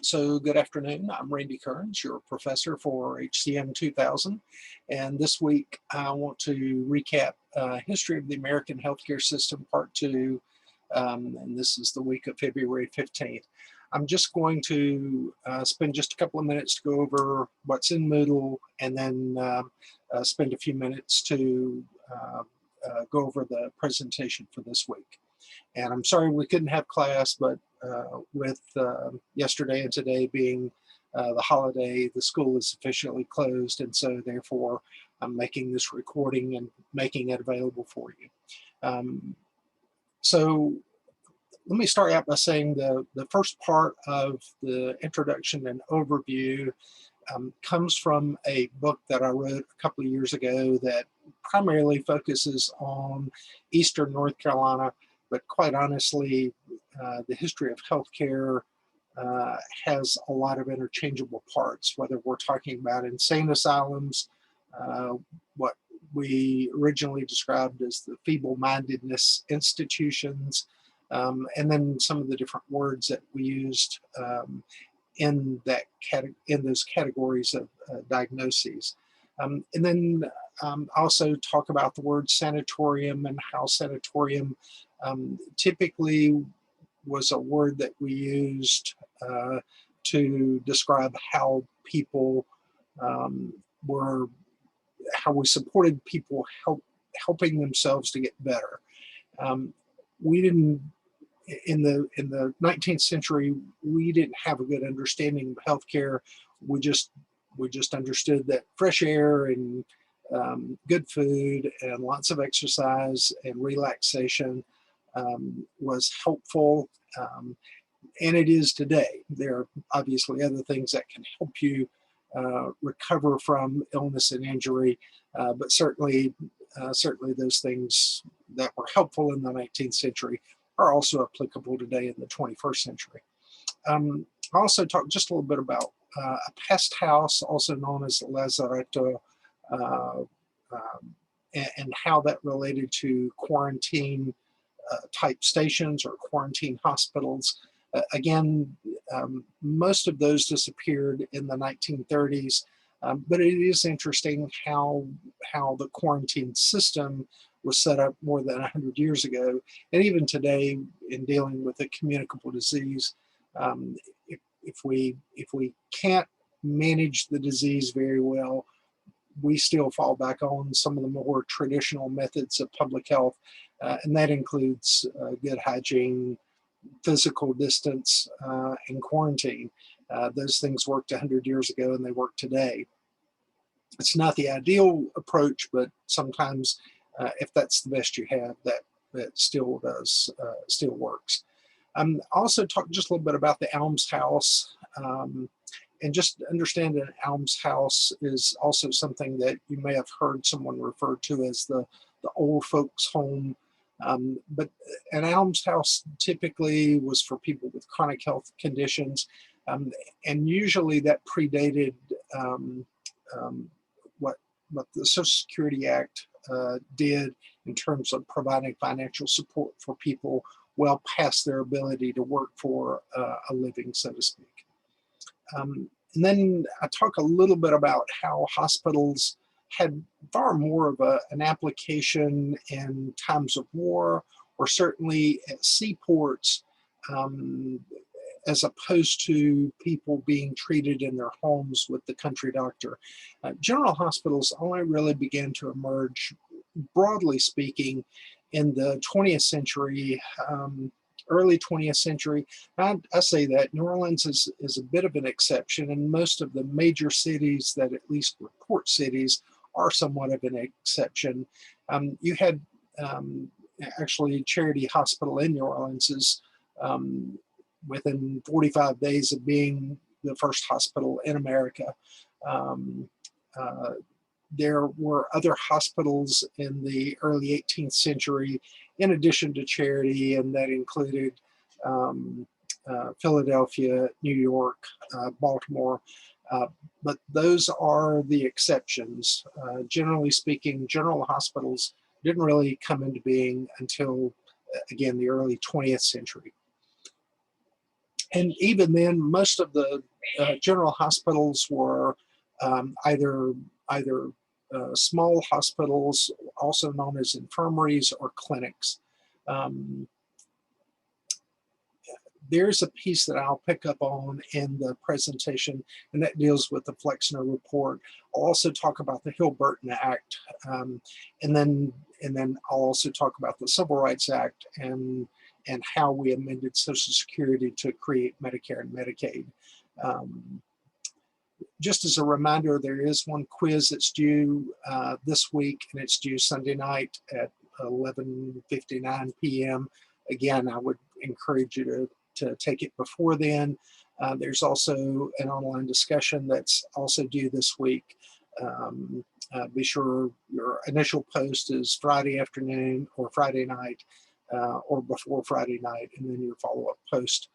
So good afternoon, I'm Randy Kearns, your professor for HCM 2000, and this week I want to recap History of the American Healthcare System Part 2, and this is the week of February 15th. I'm just going to spend just a couple of minutes to go over what's in Moodle and then spend a few minutes to go over the presentation for this week. And I'm sorry we couldn't have class, but with yesterday and today being the holiday, the school is officially closed, and so therefore I'm making this recording and making it available for you. So let me start out by saying the first part of the introduction and overview comes from a book that I wrote a couple of years ago that primarily focuses on Eastern North Carolina, but quite honestly, the history of healthcare has a lot of interchangeable parts, whether we're talking about insane asylums, what we originally described as the feeble-mindedness institutions, and then some of the different words that we used in those categories of diagnoses. And then also talk about the word sanatorium and how sanatorium typically was a word that we used to describe how people how we supported people helping themselves to get better. We didn't, in the 19th century, we didn't have a good understanding of healthcare. We just understood that fresh air and good food and lots of exercise and relaxation was helpful, and it is today. There are obviously other things that can help you recover from illness and injury, but certainly those things that were helpful in the 19th century are also applicable today in the 21st century. I also talked just a little bit about a pest house, also known as lazaretto, and how that related to quarantine type stations or quarantine hospitals. Again, most of those disappeared in the 1930s, but it is interesting how the quarantine system was set up more than 100 years ago. And even today, in dealing with a communicable disease, if we can't manage the disease very well, we still fall back on some of the more traditional methods of public health, and that includes good hygiene, physical distance, and quarantine. Those things worked 100 years ago and they work today. It's not the ideal approach, but sometimes if that's the best you have, that still works. Also talk just a little bit about the almshouse, and just understand that an almshouse is also something that you may have heard someone refer to as the old folks home. But an almshouse typically was for people with chronic health conditions, and usually that predated what the Social Security Act did in terms of providing financial support for people well past their ability to work for a living, so to speak. And then I talk a little bit about how hospitals had far more of an application in times of war, or certainly at seaports, as opposed to people being treated in their homes with the country doctor. General hospitals only really began to emerge, broadly speaking, in the 20th century, early 20th century. I say that New Orleans is a bit of an exception, and most of the major cities that at least were port cities are somewhat of an exception. You had actually Charity Hospital in New Orleans is within 45 days of being the first hospital in America. There were other hospitals in the early 18th century in addition to Charity, and that included Philadelphia, New York, Baltimore, but those are the exceptions. Generally speaking, general hospitals didn't really come into being until, again, the early 20th century. And even then, most of the general hospitals were either small hospitals, also known as infirmaries or clinics. There's a piece that I'll pick up on in the presentation, and that deals with the Flexner report. I'll also talk about the Hill-Burton Act, and then I'll also talk about the Civil Rights Act and how we amended Social Security to create Medicare and Medicaid. Just as a reminder, there is one quiz that's due this week, and it's due Sunday night at 11:59 p.m. Again, I would encourage you to take it before then. There's also an online discussion that's also due this week. Be sure your initial post is Friday afternoon or Friday night or before Friday night, and then your follow-up post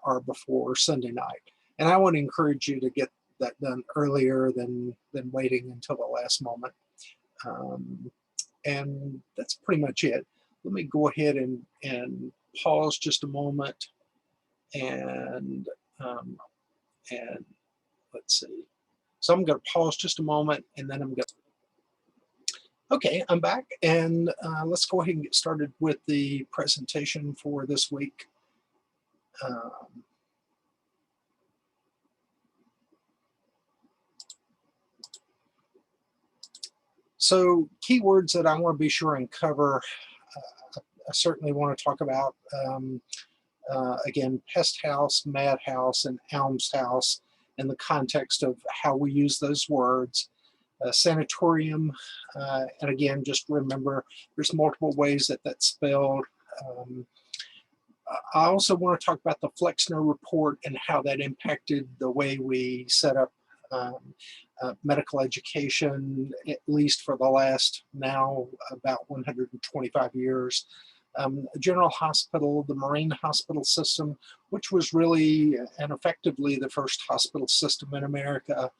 are before Sunday night. And I would encourage you to get that done earlier than waiting until the last moment. And that's pretty much it. Let me go ahead and pause just a moment, and let's see. So I'm going to pause just a moment, and then I'm going to. Okay, I'm back, and let's go ahead and get started with the presentation for this week. So keywords that I want to be sure and cover, I certainly want to talk about, again, pest house, madhouse, and almshouse in the context of how we use those words. Sanatorium, and again, just remember there's multiple ways that that's spelled. I also want to talk about the Flexner report and how that impacted the way we set up medical education, at least for the last now about 125 years. General Hospital, the Marine Hospital System, which was really and effectively the first hospital system in America,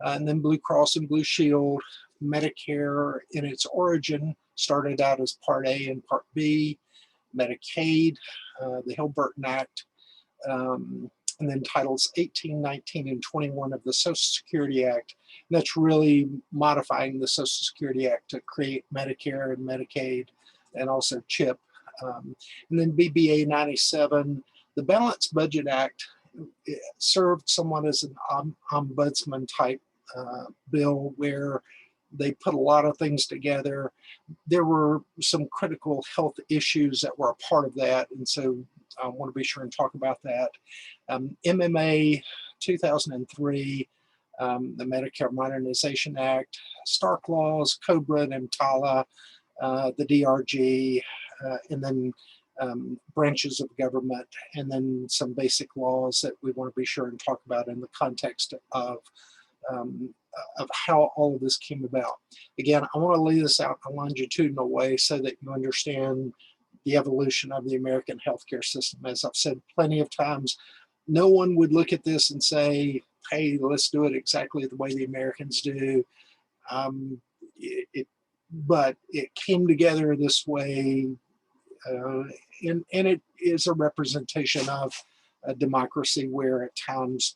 and then Blue Cross and Blue Shield. Medicare in its origin started out as Part A and Part B. Medicaid, the Hill-Burton Act, and then Titles 18, 19, and 21 of the Social Security Act. And that's really modifying the Social Security Act to create Medicare and Medicaid, and also CHIP. And then BBA 97, the Balanced Budget Act, served somewhat as an ombudsman type bill where they put a lot of things together. There were some critical health issues that were a part of that, and so I want to be sure and talk about that. MMA 2003, the Medicare Modernization Act, Stark Laws, COBRA and EMTALA, the DRG, and then branches of government, and then some basic laws that we want to be sure and talk about in the context of how all of this came about. Again, I want to lay this out in a longitudinal way so that you understand the evolution of the American healthcare system. As I've said plenty of times, no one would look at this and say, hey, let's do it exactly the way the Americans do. But it came together this way, and it is a representation of a democracy where at times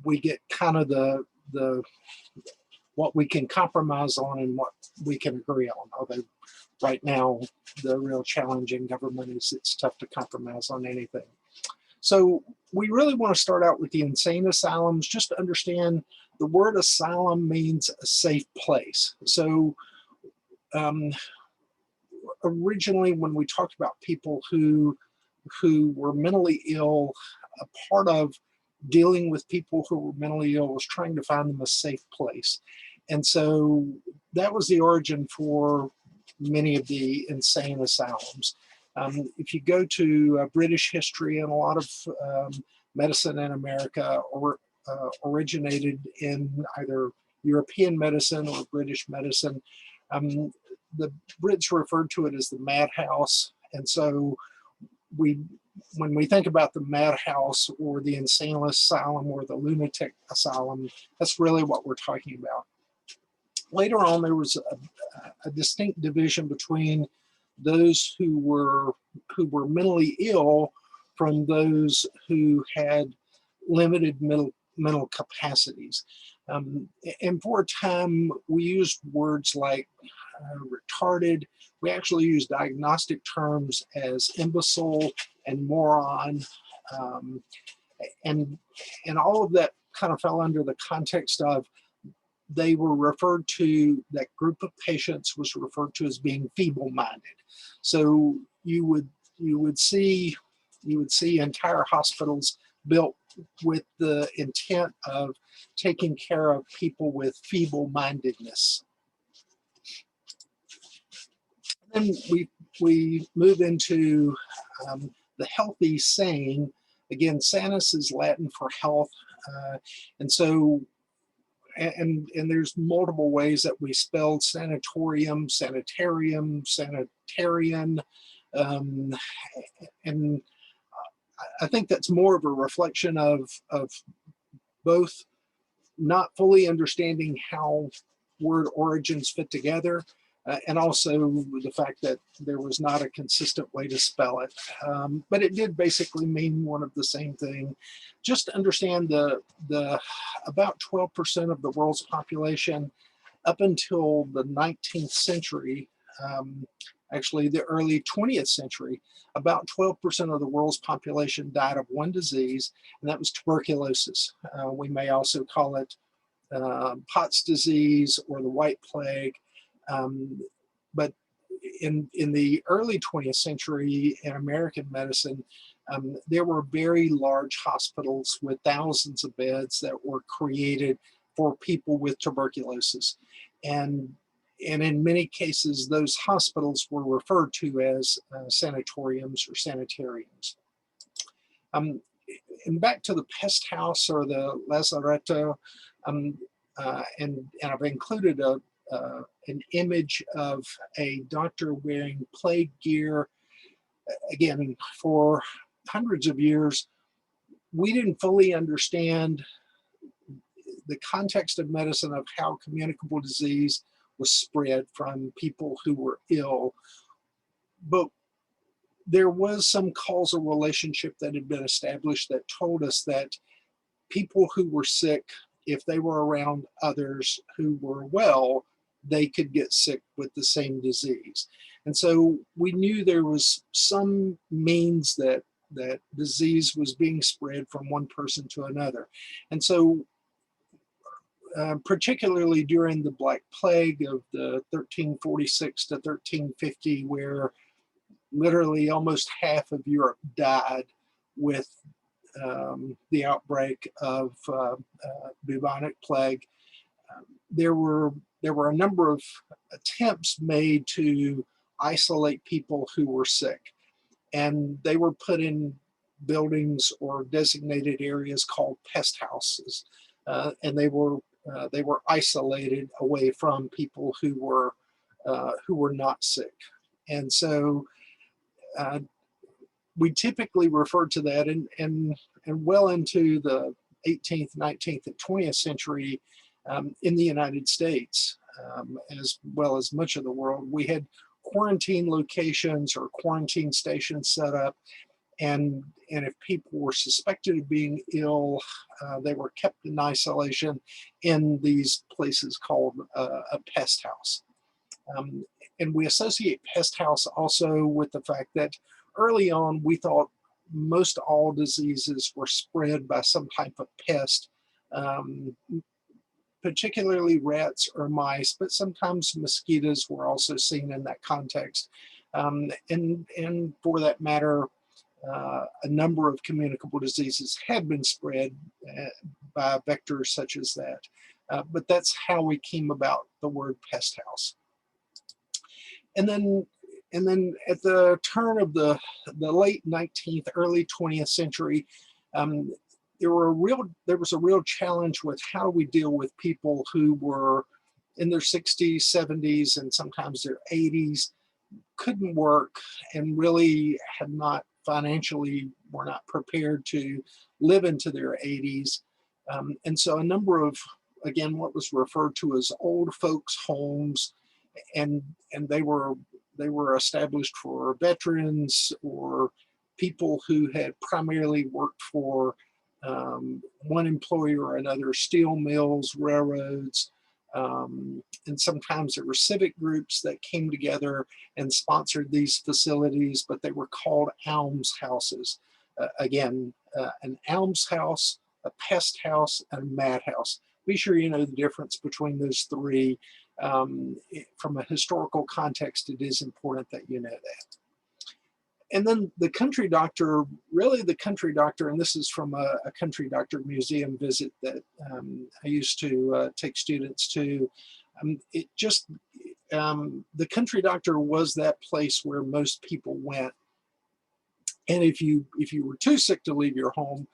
we get kind of the what we can compromise on and what we can agree on. Although right now the real challenge in government is it's tough to compromise on anything. So we really want to start out with the insane asylums, just to understand the word asylum means a safe place. So originally when we talked about people who were mentally ill, a part of dealing with people who were mentally ill was trying to find them a safe place. And so that was the origin for many of the insane asylums. If you go to British history, and a lot of medicine in America originated in either European medicine or British medicine. The Brits referred to it as the madhouse. And so when we think about the madhouse or the insane asylum or the lunatic asylum, that's really what we're talking about. Later on, there was a distinct division between those who were mentally ill from those who had limited mental capacities. And for a time, we used words like retarded. We actually used diagnostic terms as imbecile and moron. Um, and all of that kind of fell under the context of they were referred to, that group of patients was referred to as being feeble-minded. So you would see entire hospitals built with the intent of taking care of people with feeble-mindedness. Then we move into the healthy saying. Again, sanus is Latin for health, and so and there's multiple ways that we spelled sanatorium, sanitarium, sanitarian, and I think that's more of a reflection of both not fully understanding how word origins fit together, and also the fact that there was not a consistent way to spell it. But it did basically mean one of the same thing. Just understand the about 12% of the world's population up until the 19th century, actually the early 20th century, about 12% of the world's population died of one disease, and that was tuberculosis. We may also call it Pott's disease or the White Plague. But in the early 20th century in American medicine, there were very large hospitals with thousands of beds that were created for people with tuberculosis. And in many cases, those hospitals were referred to as sanatoriums or sanitariums. And back to the pest house or the lazaretto, and I've included an image of a doctor wearing plague gear. Again, for hundreds of years, we didn't fully understand the context of medicine of how communicable disease was spread from people who were ill. But there was some causal relationship that had been established that told us that people who were sick, if they were around others who were well, they could get sick with the same disease. And so we knew there was some means that disease was being spread from one person to another. And so particularly during the Black Plague of the 1346 to 1350, where literally almost half of Europe died with the outbreak of bubonic plague, there were a number of attempts made to isolate people who were sick, and they were put in buildings or designated areas called pest houses, and they were isolated away from people who were not sick. And so we typically refer to that, and well into the 18th, 19th, and 20th century in the United States, as well as much of the world, we had quarantine locations or quarantine stations set up, and if people were suspected of being ill, they were kept in isolation in these places called a pest house. And we associate pest house also with the fact that early on we thought most all diseases were spread by some type of pest, particularly rats or mice, but sometimes mosquitoes were also seen in that context. And for that matter, a number of communicable diseases had been spread by vectors such as that. But that's how we came about the word pest house. And then at the turn of the late 19th, early 20th century, there was a real challenge with how we deal with people who were in their 60s, 70s, and sometimes their 80s, couldn't work, and really had not financially were not prepared to live into their 80s. And so a number of, again, what was referred to as old folks homes, and they were established for veterans or people who had primarily worked for one employer or another, steel mills, railroads, and sometimes there were civic groups that came together and sponsored these facilities, but they were called almshouses. Again, an almshouse, a pest house, and a madhouse. Be sure you know the difference between those three. From a historical context, it is important that you know that. And then the country doctor, really the country doctor, and this is from a country doctor museum visit that I used to take students to. The country doctor was that place where most people went. And if you were too sick to leave your home,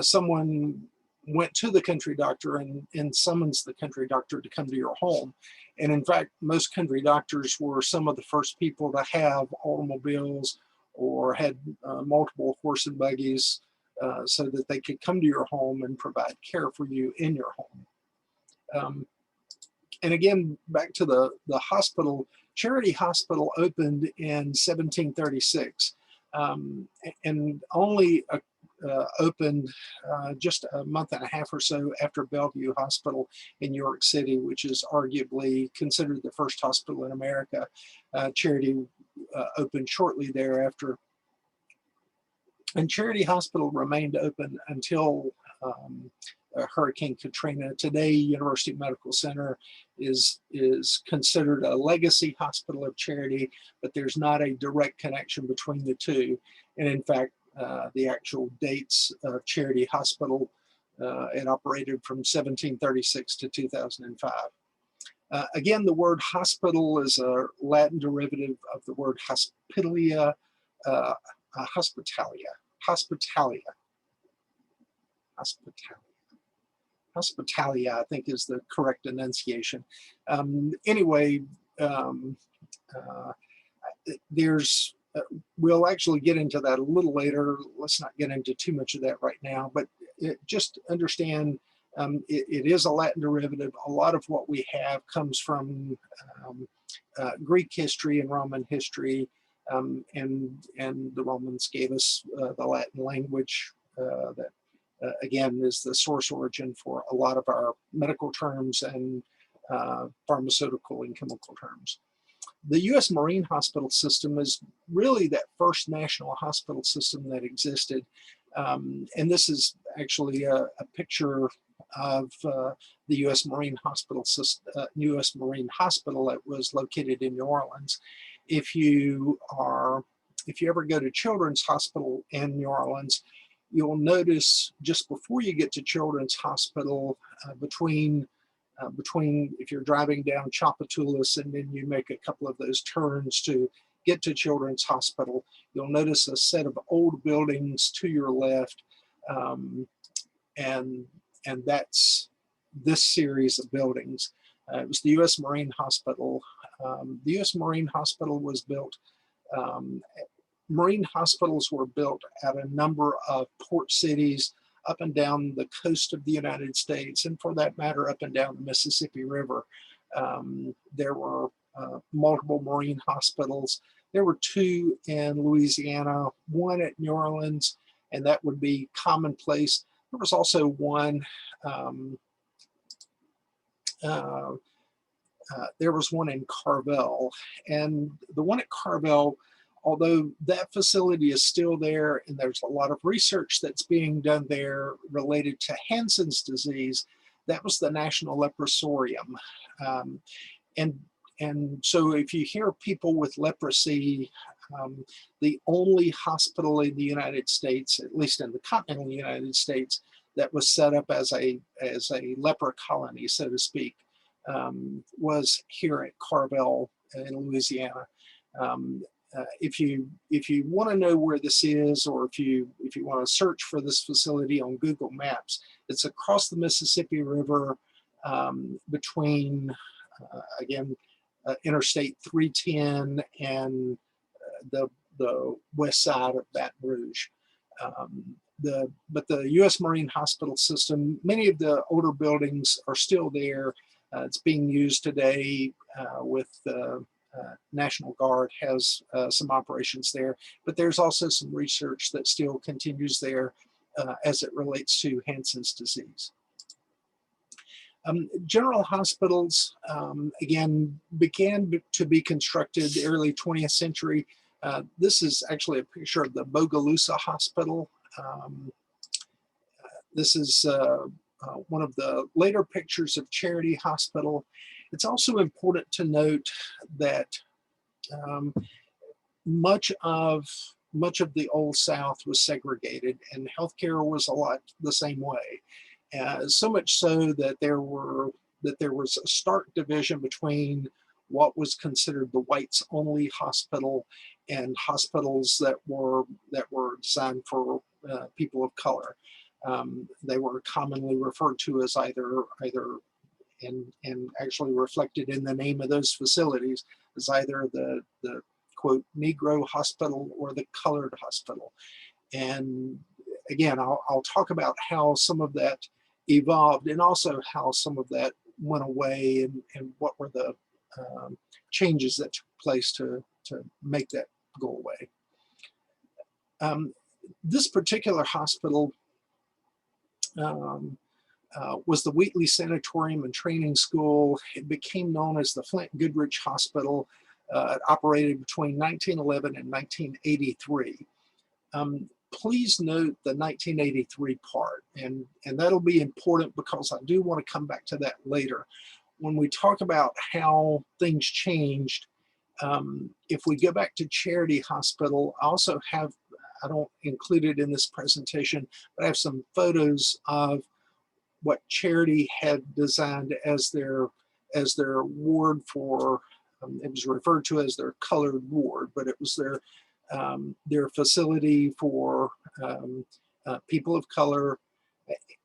someone went to the country doctor and summons the country doctor to come to your home. And in fact, most country doctors were some of the first people to have automobiles or had multiple horse and buggies so that they could come to your home and provide care for you in your home. And again, back to the hospital, Charity Hospital opened in 1736 and only opened just a month and a half or so after Bellevue Hospital in New York City, which is arguably considered the first hospital in America. Charity opened shortly thereafter. And Charity Hospital remained open until Hurricane Katrina. Today, University Medical Center is considered a legacy hospital of Charity, but there's not a direct connection between the two. And in fact, the actual dates of Charity Hospital, it operated from 1736 to 2005. Again, the word hospital is a Latin derivative of the word hospitalia, hospitalia, I think is the correct enunciation. Anyway, we'll actually get into that a little later. Let's not get into too much of that right now, but just understand it is a Latin derivative. A lot of what we have comes from Greek history and Roman history, and the Romans gave us the Latin language that again is the source origin for a lot of our medical terms and pharmaceutical and chemical terms. The U.S. Marine Hospital System is really that first national hospital system that existed. And this is actually a picture of the U.S. Marine Hospital system, U.S. Marine Hospital that was located in New Orleans. If you ever go to Children's Hospital in New Orleans, you'll notice just before you get to Children's Hospital, between if you're driving down Tchoupitoulas and then you make a couple of those turns to get to Children's Hospital, you'll notice a set of old buildings to your left, and that's this series of buildings. It was the U.S. Marine Hospital. The U.S. Marine Hospital was built. Marine hospitals were built at a number of port cities up and down the coast of the United States, and for that matter, up and down the Mississippi River. There were multiple marine hospitals. There were two in Louisiana, one at New Orleans, and that would be commonplace. There was also one, there was one in Carvel, and the one at Carvel, although that facility is still there and there's a lot of research that's being done there related to Hansen's disease, that was the National Leprosarium. And so if you hear people with leprosy, the only hospital in the United States, at least in the continental United States, that was set up as a leper colony, so to speak, was here at Carvel in Louisiana. If you want to know where this is, or if you want to search for this facility on Google Maps, it's across the Mississippi River between again Interstate 310 and the west side of Baton Rouge. But the U.S. Marine Hospital System, many of the older buildings are still there. It's being used today with National Guard has some operations there, but there's also some research that still continues there as it relates to Hansen's disease. General hospitals, again, began to be constructed the early 20th century. This is actually a picture of the Bogalusa Hospital. This is one of the later pictures of Charity Hospital. It's also important to note that much of the Old South was segregated, and healthcare was a lot the same way. So much so that there was a stark division between what was considered the whites-only hospital and hospitals that were designed for people of color. They were commonly referred to as either and actually reflected in the name of those facilities as either the quote Negro hospital or the colored hospital. And again, I'll talk about how some of that evolved and also how some of that went away and what were the changes that took place to make that go away. This particular hospital was the Wheatley Sanatorium and Training School. It became known as the Flint Goodrich Hospital. It operated between 1911 and 1983. Please note the 1983 part, and that'll be important because I do want to come back to that later. When we talk about how things changed, if we go back to Charity Hospital, I also have, I don't include it in this presentation, but I have some photos of what Charity had designed as their ward for, it was referred to as their colored ward, but it was their facility for people of color.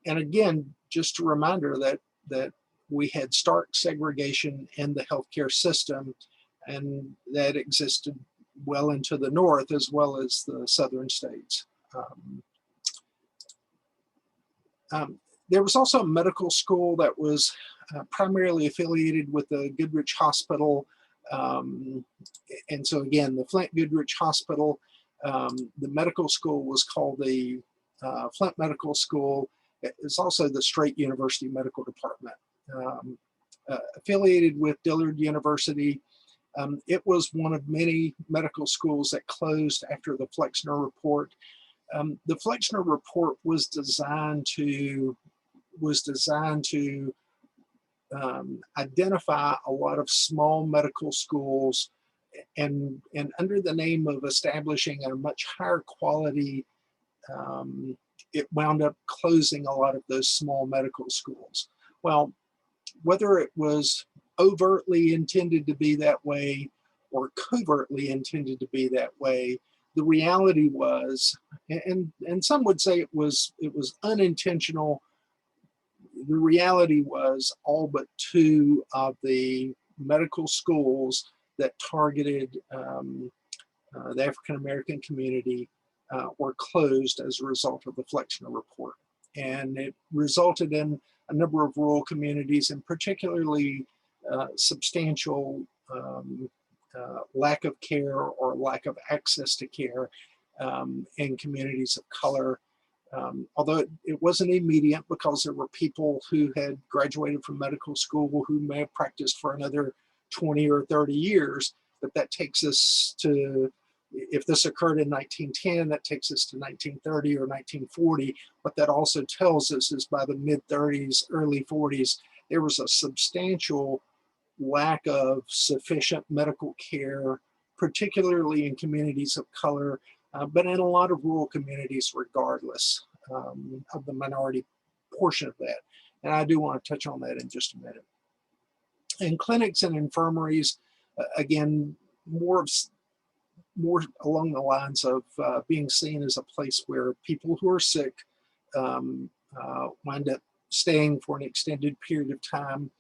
And again, just a reminder that we had stark segregation in the healthcare system, and that existed well into the North as well as the southern states. There was also a medical school that was primarily affiliated with the Goodrich Hospital. And so again, the Flint Goodrich Hospital, the medical school was called the Flint Medical School. It's also the Straight University Medical Department. Affiliated with Dillard University, it was one of many medical schools that closed after the Flexner Report. The Flexner Report was designed to identify a lot of small medical schools, and under the name of establishing a much higher quality, it wound up closing a lot of those small medical schools. Well, whether it was overtly intended to be that way or covertly intended to be that way, the reality was, and some would say it was unintentional. The reality was all but two of the medical schools that targeted the African American community were closed as a result of the Flexner Report. And it resulted in a number of rural communities, and particularly substantial lack of care or lack of access to care in communities of color. Although it wasn't immediate, because there were people who had graduated from medical school who may have practiced for another 20 or 30 years, but that takes us to, if this occurred in 1910, that takes us to 1930 or 1940. What that also tells us is by the mid-30s, early 40s, there was a substantial lack of sufficient medical care, particularly in communities of color, but in a lot of rural communities regardless of the minority portion of that. And I do want to touch on that in just a minute. In clinics and infirmaries, again, more along the lines of being seen as a place where people who are sick wind up staying for an extended period of time.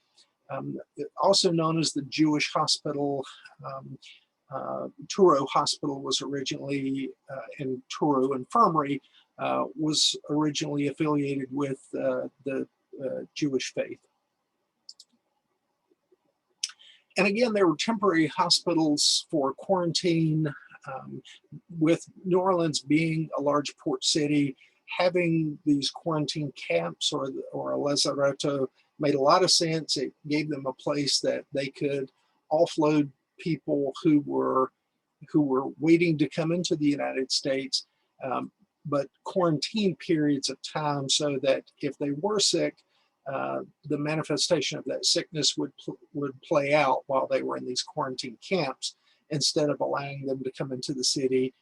Also known as the Jewish Hospital, Touro Hospital was originally, and Touro Infirmary was originally affiliated with the Jewish faith. And again, there were temporary hospitals for quarantine. With New Orleans being a large port city, having these quarantine camps or a lazaretto made a lot of sense. It gave them a place that they could offload people who were waiting to come into the United States, but quarantine periods of time so that if they were sick, the manifestation of that sickness would play out while they were in these quarantine camps, instead of allowing them to come into the city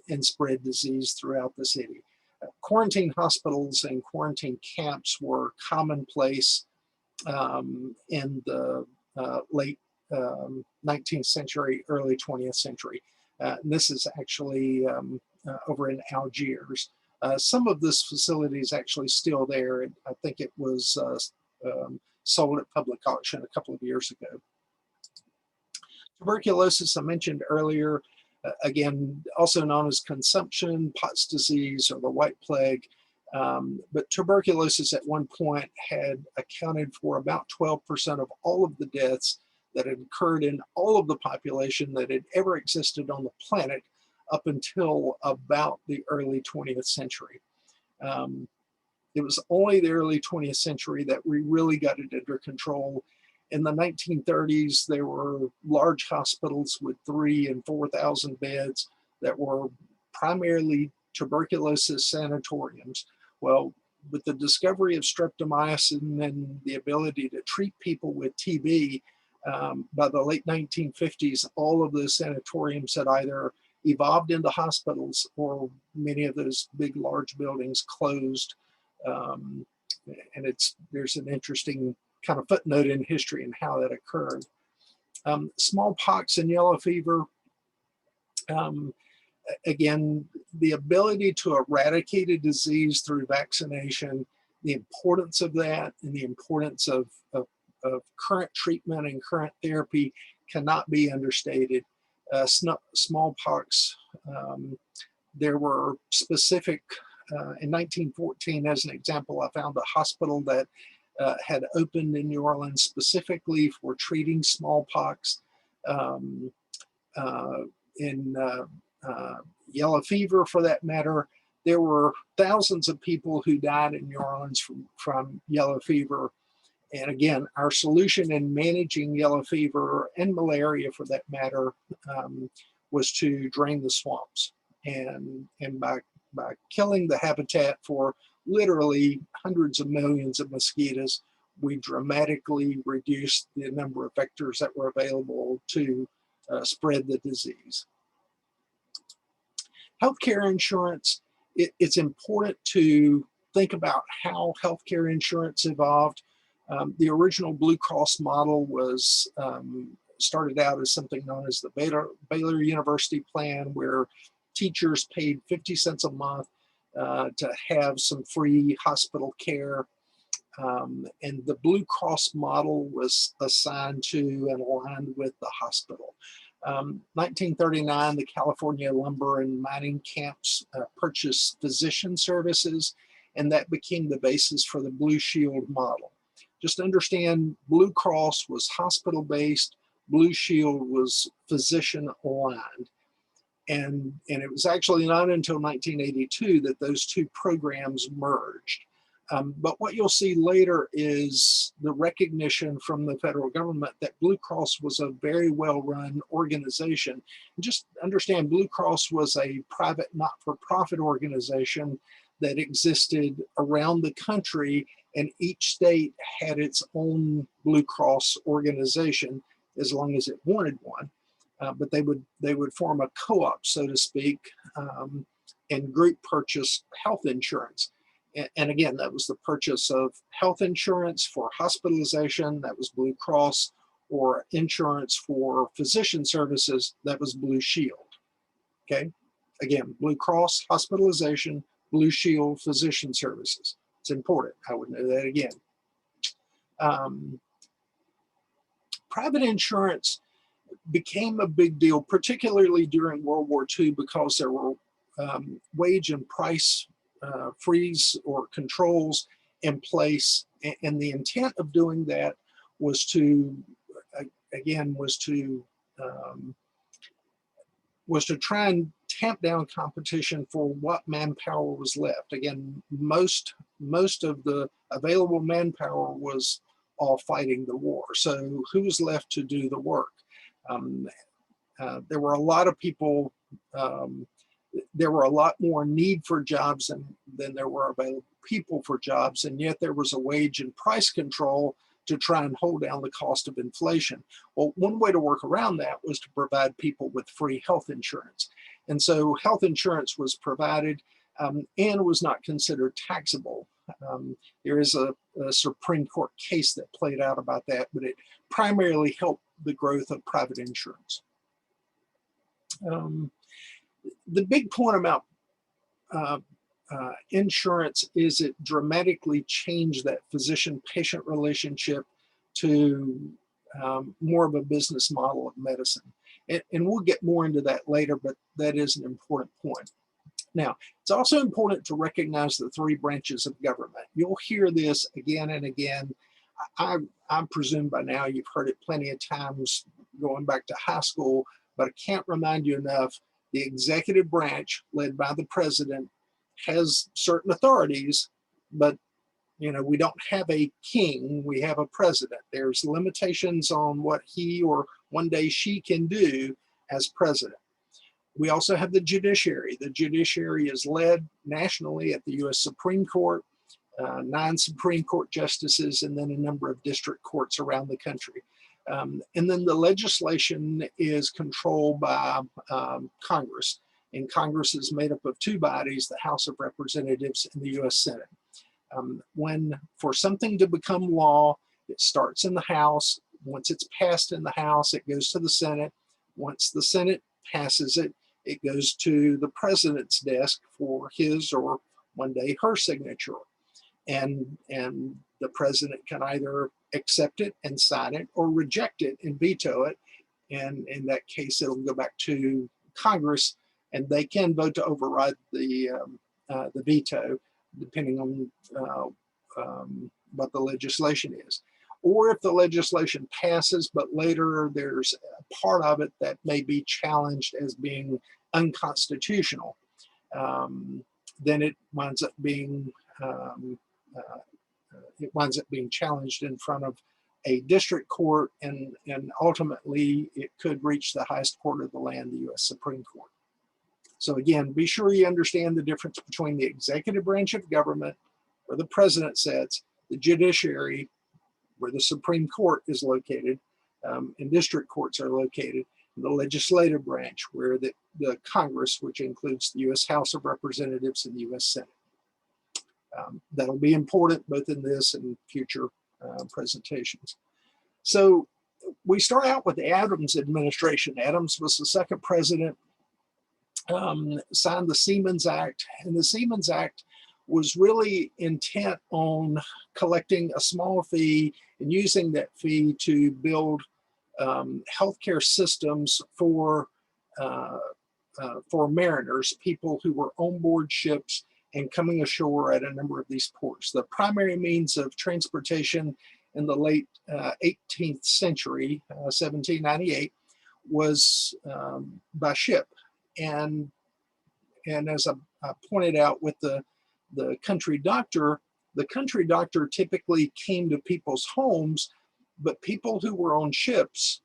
and spread disease throughout the city. Quarantine hospitals and quarantine camps were commonplace in the late 19th century, early 20th century. This is actually over in Algiers. Some of this facility is actually still there. I think it was sold at public auction a couple of years ago. Tuberculosis, I mentioned earlier, again, also known as consumption, Pott's disease, or the White Plague. But tuberculosis at one point had accounted for about 12% of all of the deaths that had occurred in all of the population that had ever existed on the planet up until about the early 20th century. It was only the early 20th century that we really got it under control. In the 1930s, there were large hospitals with 3,000 and 4,000 beds that were primarily tuberculosis sanatoriums. Well, with the discovery of streptomycin and the ability to treat people with TB, by the late 1950s, all of those sanatoriums had either evolved into hospitals or many of those big, large buildings closed. And there's an interesting kind of footnote in history and how that occurred. Smallpox and yellow fever, again, the ability to eradicate a disease through vaccination, the importance of that and the importance of current treatment and current therapy cannot be understated. Smallpox, there were specific, in 1914, as an example, I found a hospital that had opened in New Orleans specifically for treating smallpox. In yellow fever, for that matter, there were thousands of people who died in New Orleans from yellow fever. And again, our solution in managing yellow fever and malaria, for that matter, was to drain the swamps. And by killing the habitat for literally hundreds of millions of mosquitoes, we dramatically reduced the number of vectors that were available to spread the disease. Healthcare insurance, it's important to think about how healthcare insurance evolved. The original Blue Cross model was started out as something known as the Baylor University Plan, where teachers paid 50 cents a month to have some free hospital care. And the Blue Cross model was assigned to and aligned with the hospital. 1939, the California Lumber and Mining Camps purchased physician services, and that became the basis for the Blue Shield model. Just understand, Blue Cross was hospital-based, Blue Shield was physician-aligned. And it was actually not until 1982 that those two programs merged. But what you'll see later is the recognition from the federal government that Blue Cross was a very well-run organization. And just understand, Blue Cross was a private, not-for-profit organization that existed around the country, and each state had its own Blue Cross organization as long as it wanted one. But they would form a co-op, so to speak, and group purchase health insurance. And again, that was the purchase of health insurance for hospitalization, that was Blue Cross, or insurance for physician services, that was Blue Shield. Okay, again, Blue Cross, hospitalization, Blue Shield, physician services. It's important, I would know that again. Private insurance became a big deal, particularly during World War II, because there were wage and price freeze or controls in place. And the intent of doing that was to, again, was to try and tamp down competition for what manpower was left. Again, most of the available manpower was all fighting the war. So who was left to do the work? There were a lot of people, there were a lot more need for jobs than there were available people for jobs, and yet there was a wage and price control to try and hold down the cost of inflation. Well, one way to work around that was to provide people with free health insurance. And so health insurance was provided and was not considered taxable. There is a Supreme Court case that played out about that, but it primarily helped the growth of private insurance. The big point about insurance is it dramatically changed that physician-patient relationship to more of a business model of medicine. And we'll get more into that later, but that is an important point. Now, it's also important to recognize the three branches of government. You'll hear this again and again. I presume by now you've heard it plenty of times going back to high school, but I can't remind you enough, the executive branch led by the president has certain authorities, but we don't have a king, we have a president. There's limitations on what he or one day she can do as president. We also have the judiciary. The judiciary is led nationally at the U.S. Supreme Court, 9 Supreme Court justices, and then a number of district courts around the country. And then the legislation is controlled by Congress. And Congress is made up of 2 bodies, the House of Representatives and the U.S. Senate. When for something to become law, it starts in the House. Once it's passed in the House, it goes to the Senate. Once the Senate passes it, it goes to the president's desk for his or one day her signature. And the president can either accept it and sign it or reject it and veto it. And in that case, it'll go back to Congress, and they can vote to override the veto, depending on what the legislation is. Or if the legislation passes, but later there's a part of it that may be challenged as being unconstitutional, then it winds up being challenged in front of a district court, and ultimately it could reach the highest court of the land, the U.S. Supreme Court. So again, be sure you understand the difference between the executive branch of government, where the president sits, the judiciary, where the Supreme Court is located, and district courts are located, and the legislative branch, where the Congress, which includes the U.S. House of Representatives and the U.S. Senate. That'll be important both in this and future presentations. So we start out with the Adams administration. Adams was the second president, signed the Siemens Act, and the Siemens Act was really intent on collecting a small fee and using that fee to build healthcare systems for mariners, people who were on board ships and coming ashore at a number of these ports. The primary means of transportation in the late 18th century, 1798, was by ship. And as I pointed out with the country doctor typically came to people's homes, but people who were on ships,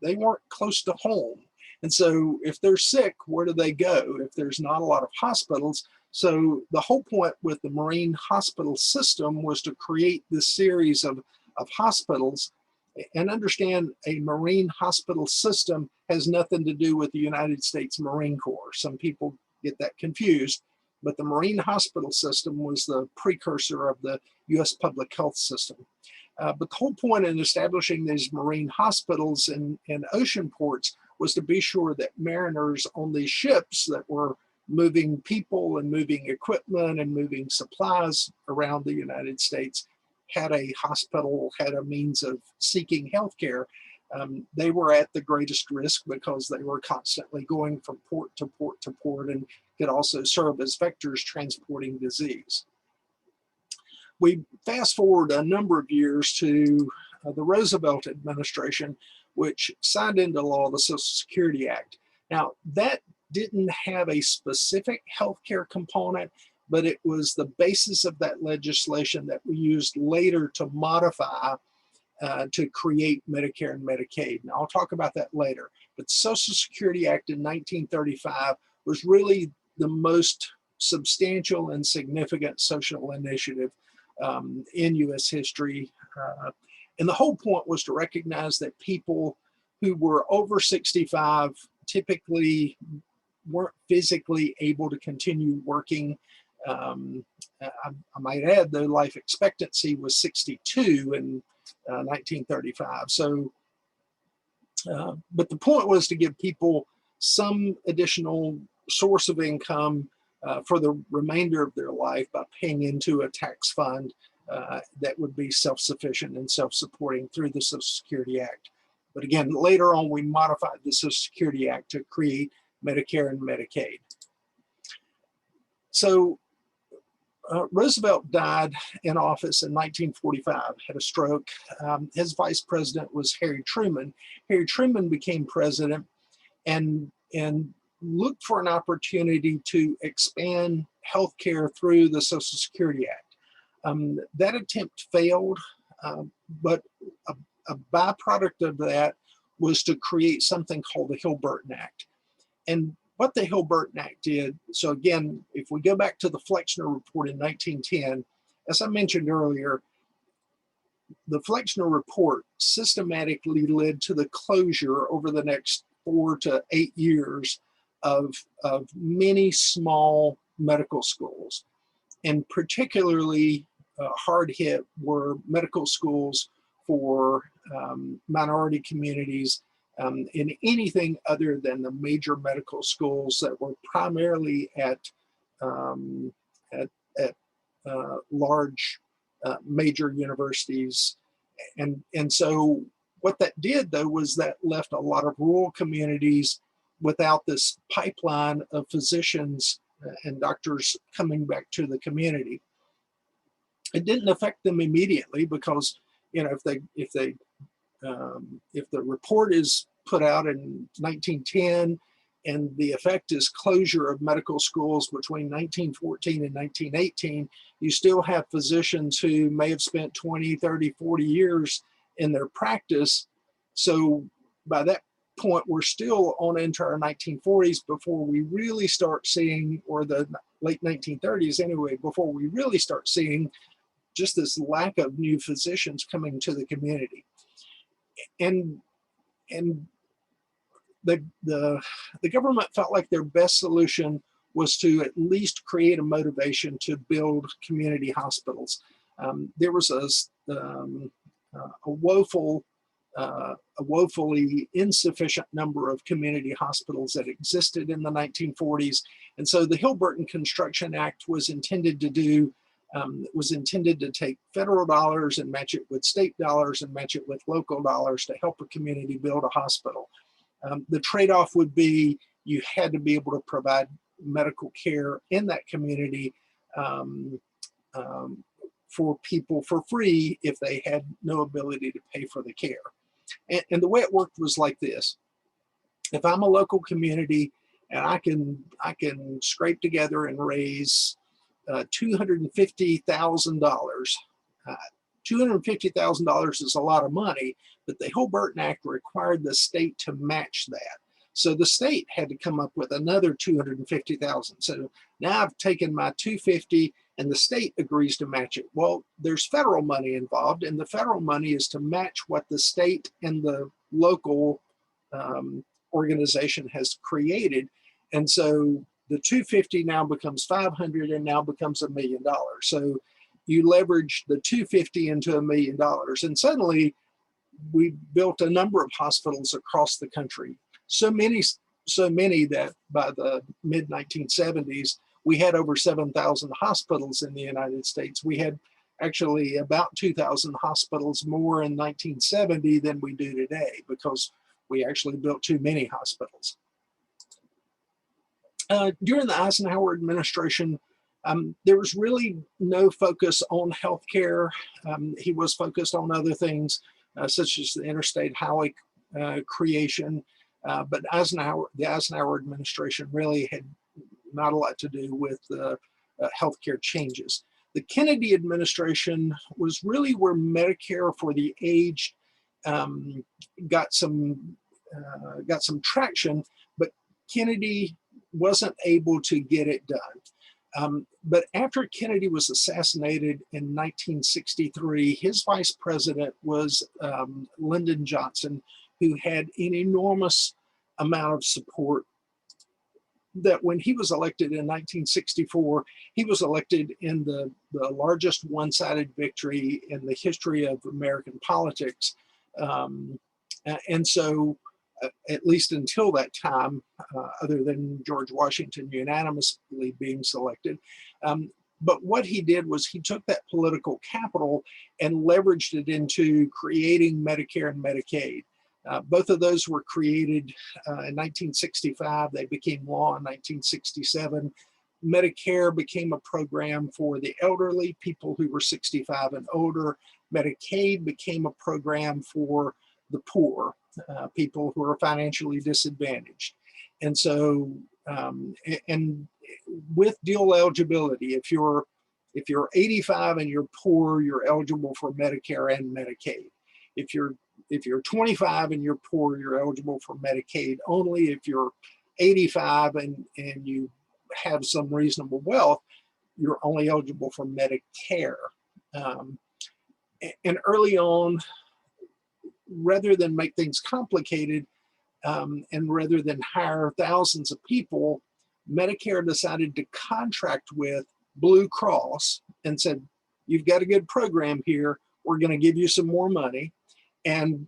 they weren't close to home. And so if they're sick, where do they go if there's not a lot of hospitals? So the whole point with the marine hospital system was to create this series of hospitals. And understand, a marine hospital system has nothing to do with the United States Marine Corps. Some people get that confused, but the marine hospital system was the precursor of the U.S. public health system. But the whole point in establishing these marine hospitals in ocean ports was to be sure that mariners on these ships that were moving people and moving equipment and moving supplies around the United States had a hospital, had a means of seeking health care. They were at the greatest risk because they were constantly going from port to port to port and could also serve as vectors transporting disease. We fast forward a number of years to the Roosevelt administration, which signed into law the Social Security Act. Now, that didn't have a specific healthcare component, but it was the basis of that legislation that we used later to modify to create Medicare and Medicaid. And I'll talk about that later. But the Social Security Act in 1935 was really the most substantial and significant social initiative in U.S. history. And the whole point was to recognize that people who were over 65 typically weren't physically able to continue working. I might add, though, life expectancy was 62 in 1935. So, but the point was to give people some additional source of income for the remainder of their life by paying into a tax fund that would be self-sufficient and self-supporting through the Social Security Act. But again, later on, we modified the Social Security Act to create Medicare and Medicaid. So Roosevelt died in office in 1945, had a stroke. His vice president was Harry Truman. Harry Truman became president and looked for an opportunity to expand healthcare through the Social Security Act. That attempt failed, but a byproduct of that was to create something called the Hill-Burton Act. And what the Hill-Burton Act did, so again, if we go back to the Flexner Report in 1910, as I mentioned earlier, the Flexner Report systematically led to the closure over the next 4 to 8 years of many small medical schools. And particularly hard hit were medical schools for minority communities in anything other than the major medical schools that were primarily at large major universities. And so what that did, though, was that left a lot of rural communities without this pipeline of physicians and doctors coming back to the community. It didn't affect them immediately because, you know, if the report is put out in 1910 and the effect is closure of medical schools between 1914 and 1918, you still have physicians who may have spent 20, 30, 40 years in their practice. So by that point, we're still on into our 1940s before we really start seeing, or the late 1930s anyway, before we really start seeing just this lack of new physicians coming to the community. And the government felt like their best solution was to at least create a motivation to build community hospitals. There was a woefully insufficient number of community hospitals that existed in the 1940s. And so the Hill-Burton Construction Act was intended to take federal dollars and match it with state dollars and match it with local dollars to help a community build a hospital. The trade-off would be you had to be able to provide medical care in that community for people for free if they had no ability to pay for the care. And the way it worked was like this. If I'm a local community and I can scrape together and raise $250,000. $250,000 is a lot of money, but the Hill-Burton Act required the state to match that. So the state had to come up with another $250,000. So now I've taken my $250,000 and the state agrees to match it. Well, there's federal money involved, and the federal money is to match what the state and the local organization has created. And so the $250,000 now becomes $500,000 and now becomes $1 million. So you leverage the $250,000 into $1 million. And suddenly we built a number of hospitals across the country. So many that by the mid 1970s, we had over 7,000 hospitals in the United States. We had actually about 2,000 hospitals more in 1970 than we do today because we actually built too many hospitals. During the Eisenhower administration, there was really no focus on healthcare. He was focused on other things. such as the interstate highway creation. But the Eisenhower administration really had not a lot to do with healthcare changes. The Kennedy administration was really where Medicare for the aged got some traction, but Kennedy wasn't able to get it done. But after Kennedy was assassinated in 1963, his vice president was Lyndon Johnson, who had an enormous amount of support. That when he was elected in 1964, he was elected in the largest one-sided victory in the history of American politics. And so, at least until that time, other than George Washington unanimously being selected. But what he did was he took that political capital and leveraged it into creating Medicare and Medicaid. Both of those were created in 1965. They became law in 1967. Medicare became a program for the elderly, people who were 65 and older. Medicaid became a program for the poor, people who are financially disadvantaged. And so, and with dual eligibility, if you're 85 and you're poor, you're eligible for Medicare and Medicaid. If you're 25 and you're poor, you're eligible for Medicaid only. If you're 85 and you have some reasonable wealth, you're only eligible for Medicare. And early on, rather than make things complicated, and rather than hire thousands of people, Medicare decided to contract with Blue Cross and said, you've got a good program here. We're going to give you some more money. And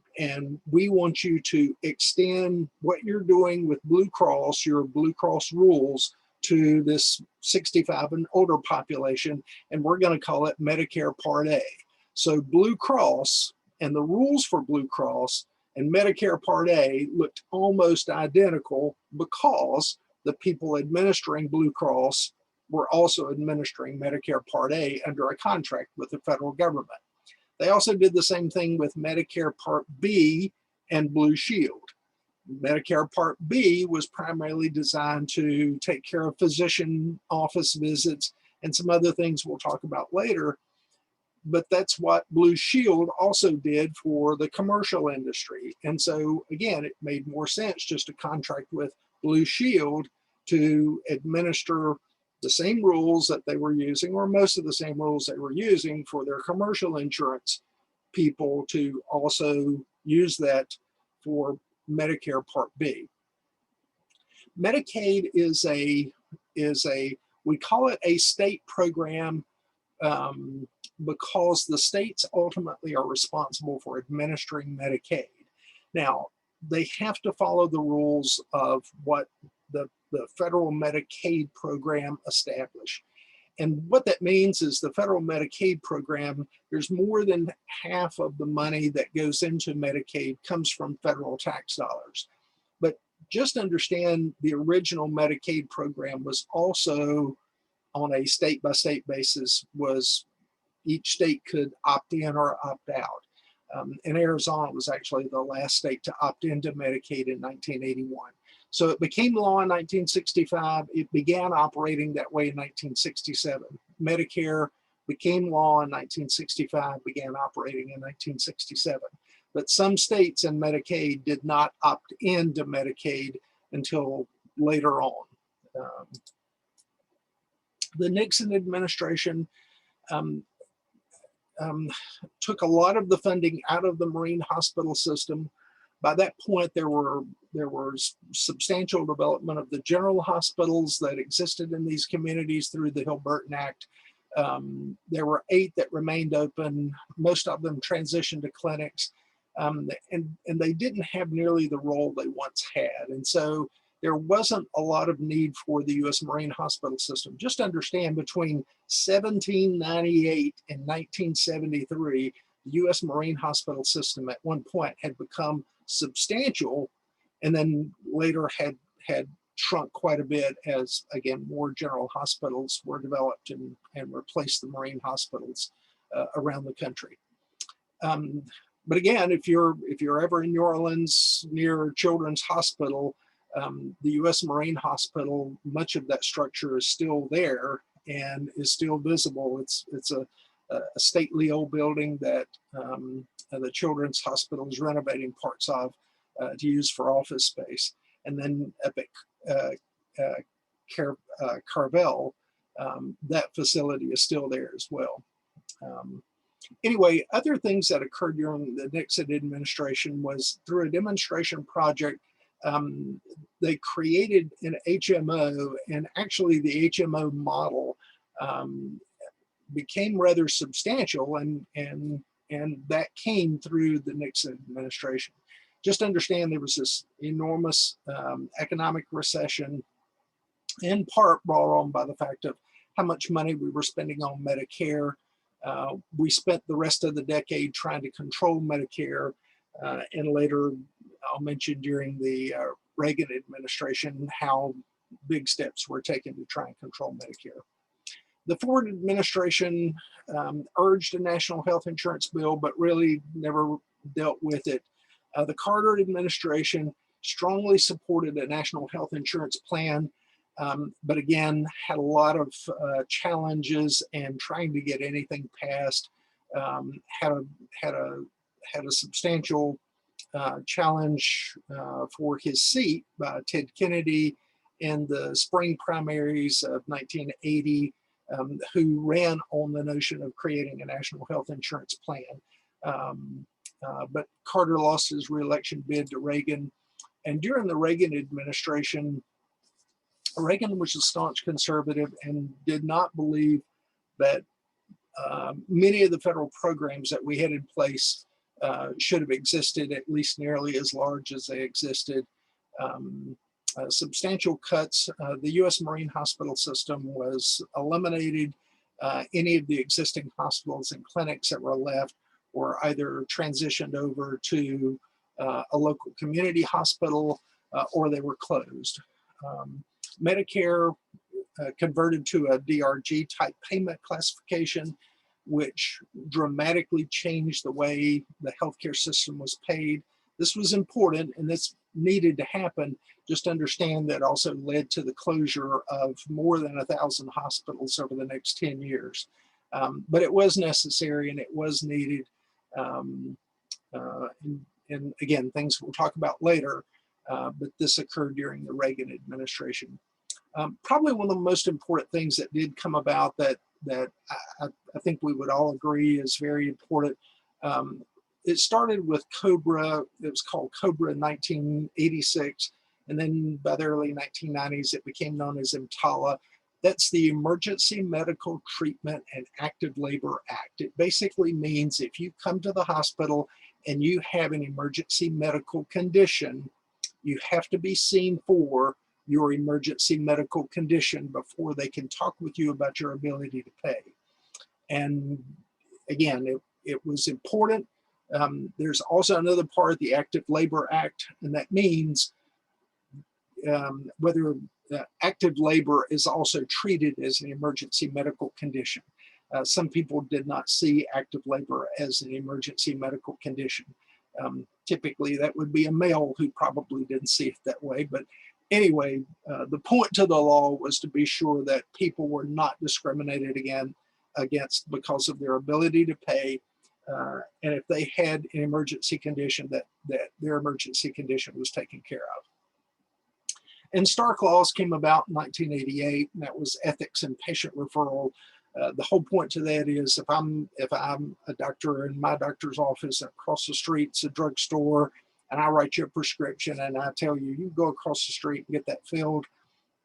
we want you to extend what you're doing with Blue Cross, your Blue Cross rules, to this 65 and older population. And we're going to call it Medicare Part A. So Blue Cross and the rules for Blue Cross and Medicare Part A looked almost identical because the people administering Blue Cross were also administering Medicare Part A under a contract with the federal government. They also did the same thing with Medicare Part B and Blue Shield. Medicare Part B was primarily designed to take care of physician office visits and some other things we'll talk about later. But that's what Blue Shield also did for the commercial industry. And so, again, it made more sense just to contract with Blue Shield to administer the same rules that they were using, or most of the same rules they were using for their commercial insurance people, to also use that for Medicare Part B. Medicaid is a we call it a state program because the states ultimately are responsible for administering Medicaid. Now, they have to follow the rules of what the federal Medicaid program established. And what that means is the federal Medicaid program, there's more than half of the money that goes into Medicaid comes from federal tax dollars. But just understand the original Medicaid program was also on a state-by-state basis, was each state could opt in or opt out. And Arizona was actually the last state to opt into Medicaid in 1981. So it became law in 1965. It began operating that way in 1967. Medicare became law in 1965, began operating in 1967. But some states in Medicaid did not opt into Medicaid until later on. The Nixon administration took a lot of the funding out of the Marine hospital system. By that point, there was substantial development of the general hospitals that existed in these communities through the Hill-Burton Act. There were 8 that remained open. Most of them transitioned to clinics, and they didn't have nearly the role they once had. And so there wasn't a lot of need for the U.S. Marine hospital system. Just understand, between 1798 and 1973, the U.S. Marine hospital system at one point had become substantial, and then later had shrunk quite a bit as, again, more general hospitals were developed and replaced the Marine hospitals around the country. But again, if you're ever in New Orleans near Children's Hospital, the U.S. Marine Hospital, much of that structure is still there and is still visible. It's a stately old building that the Children's Hospital is renovating parts of to use for office space. And then up at Carvel, that facility is still there as well. Anyway, other things that occurred during the Nixon administration was through a demonstration project, they created an HMO, and actually the HMO model became rather substantial, and that came through the Nixon administration. Just understand there was this enormous economic recession, in part brought on by the fact of how much money we were spending on Medicare. We spent the rest of the decade trying to control Medicare, and later I'll mention during the Reagan administration how big steps were taken to try and control Medicare. The Ford administration urged a national health insurance bill, but really never dealt with it. The Carter administration strongly supported a national health insurance plan, but again, had a lot of challenges and trying to get anything passed. Had a substantial challenge for his seat by Ted Kennedy in the spring primaries of 1980, who ran on the notion of creating a national health insurance plan. But Carter lost his reelection bid to Reagan. And during the Reagan administration, Reagan was a staunch conservative and did not believe that many of the federal programs that we had in place should have existed at least nearly as large as they existed. Substantial cuts. The U.S. Marine Hospital system was eliminated. Any of the existing hospitals and clinics that were left were either transitioned over to a local community hospital or they were closed. Medicare converted to a DRG type payment classification, which dramatically changed the way the healthcare system was paid. This was important and this needed to happen. Just understand that also led to the closure of more than 1,000 hospitals over the next 10 years. But it was necessary and it was needed. And again, things we'll talk about later, but this occurred during the Reagan administration. Probably one of the most important things that did come about that I think we would all agree is very important. It started with COBRA. It was called COBRA in 1986. And then by the early 1990s, it became known as EMTALA. That's the Emergency Medical Treatment and Active Labor Act. It basically means if you come to the hospital and you have an emergency medical condition, you have to be seen for your emergency medical condition before they can talk with you about your ability to pay. And again, it was important. There's also another part of the Active Labor Act, and that means whether active labor is also treated as an emergency medical condition. Some people did not see active labor as an emergency medical condition. Typically, that would be a male who probably didn't see it that way. But anyway, the point to the law was to be sure that people were not discriminated against because of their ability to pay. And if they had an emergency condition, that their emergency condition was taken care of. And Stark laws came about in 1988, and that was ethics and patient referral. The whole point to that is if I'm a doctor in my doctor's office across the street's a drugstore, and I write you a prescription and I tell you, you go across the street and get that filled.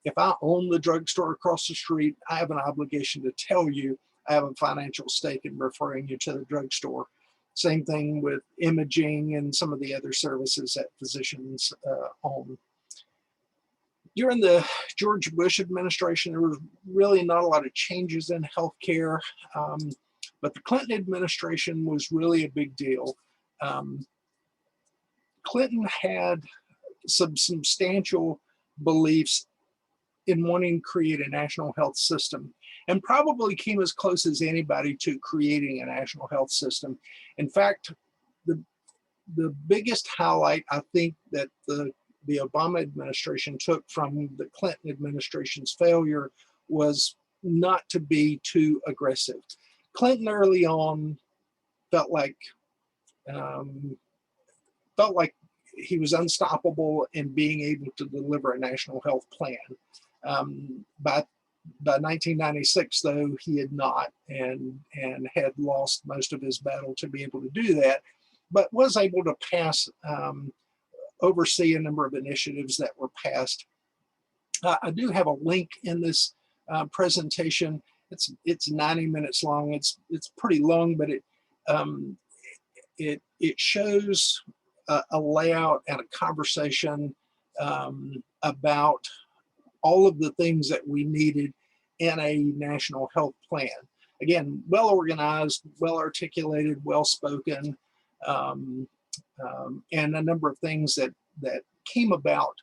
If I own the drugstore across the street, I have an obligation to tell you I have a financial stake in referring you to the drugstore. Same thing with imaging and some of the other services that physicians own. During the George Bush administration, there was really not a lot of changes in healthcare, but the Clinton administration was really a big deal. Clinton had some substantial beliefs in wanting to create a national health system, and probably came as close as anybody to creating a national health system. In fact, the the biggest highlight I think that the Obama administration took from the Clinton administration's failure was not to be too aggressive. Clinton early on felt like um, he was unstoppable in being able to deliver a national health plan. By 1996, though, he had not, and had lost most of his battle to be able to do that, but was able to oversee a number of initiatives that were passed. I do have a link in this presentation. It's 90 minutes long. It's pretty long, but it shows a layout and a conversation about all of the things that we needed in a national health plan. Again, well organized, well articulated, well spoken, and a number of things that came about.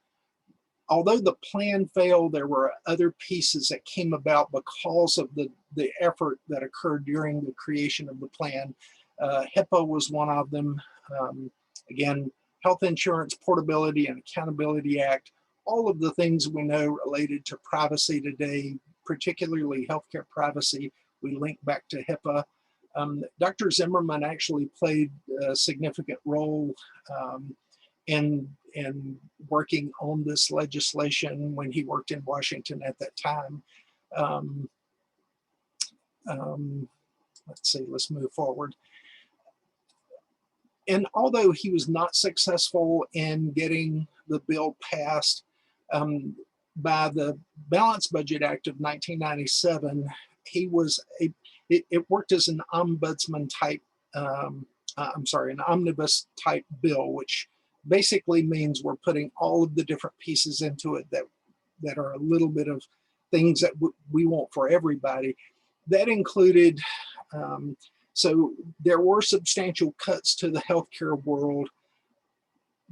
Although the plan failed, there were other pieces that came about because of the effort that occurred during the creation of the plan. HIPAA was one of them. Again, Health Insurance Portability and Accountability Act, all of the things we know related to privacy today, particularly healthcare privacy, we link back to HIPAA. Dr. Zimmerman actually played a significant role in working on this legislation when he worked in Washington at that time. Let's see, let's move forward. And although he was not successful in getting the bill passed, by the Balanced Budget Act of 1997, it worked as an ombudsman type, an omnibus type bill, which basically means we're putting all of the different pieces into it that are a little bit of things that we want for everybody. That included, so there were substantial cuts to the healthcare world,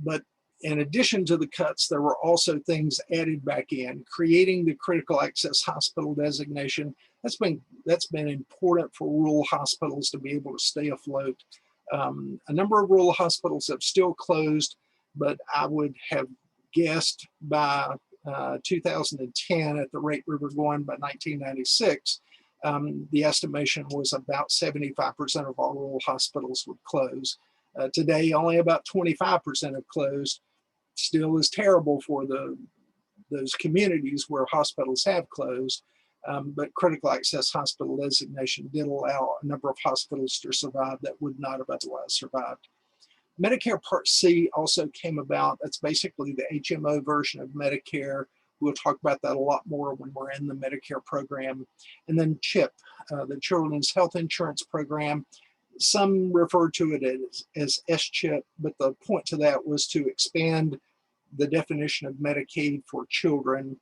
but in addition to the cuts, there were also things added back in, creating the critical access hospital designation. That's been important for rural hospitals to be able to stay afloat. A number of rural hospitals have still closed, but I would have guessed by 2010, at the rate we were going by 1996, the estimation was about 75% of all rural hospitals would close. Today, only about 25% have closed. Still is terrible for those communities where hospitals have closed, but critical access hospital designation did allow a number of hospitals to survive that would not have otherwise survived. Medicare Part C also came about. That's basically the HMO version of Medicare. We'll talk about that a lot more when we're in the Medicare program. And then CHIP, the Children's Health Insurance Program. Some refer to it as SCHIP, but the point to that was to expand the definition of Medicaid for children.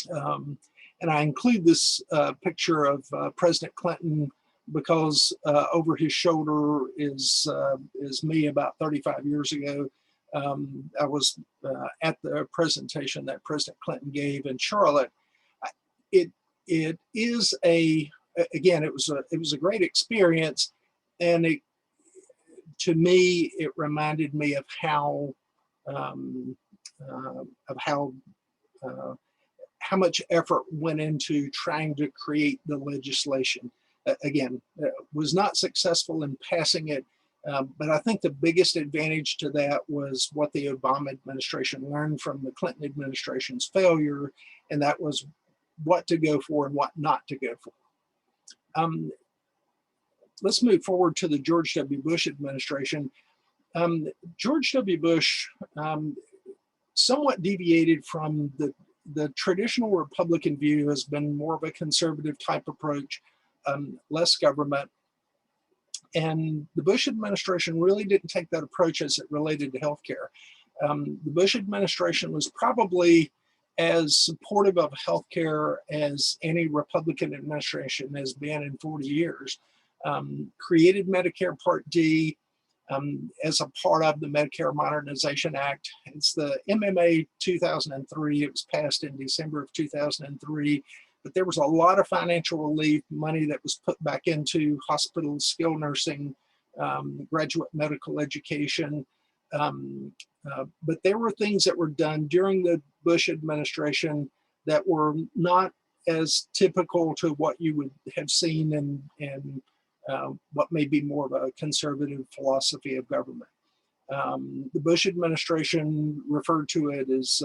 And I include this picture of President Clinton because over his shoulder is me about 35 years ago. I was at the presentation that President Clinton gave in Charlotte. It is again, it was a great experience, and to me it reminded me of how much effort went into trying to create the legislation. Again, was not successful in passing it, but I think the biggest advantage to that was what the Obama administration learned from the Clinton administration's failure, and that was what to go for and what not to go for. Let's move forward to the George W. Bush administration. George W. Bush somewhat deviated from the traditional Republican view, has been more of a conservative type approach, less government. And the Bush administration really didn't take that approach as it related to healthcare. The Bush administration was probably as supportive of healthcare as any Republican administration has been in 40 years. Created Medicare Part D as a part of the Medicare Modernization Act. It's the MMA 2003. It was passed in December of 2003. But there was a lot of financial relief, money that was put back into hospitals, skilled nursing, graduate medical education. But there were things that were done during the Bush administration that were not as typical to what you would have seen in what may be more of a conservative philosophy of government. The Bush administration referred to it as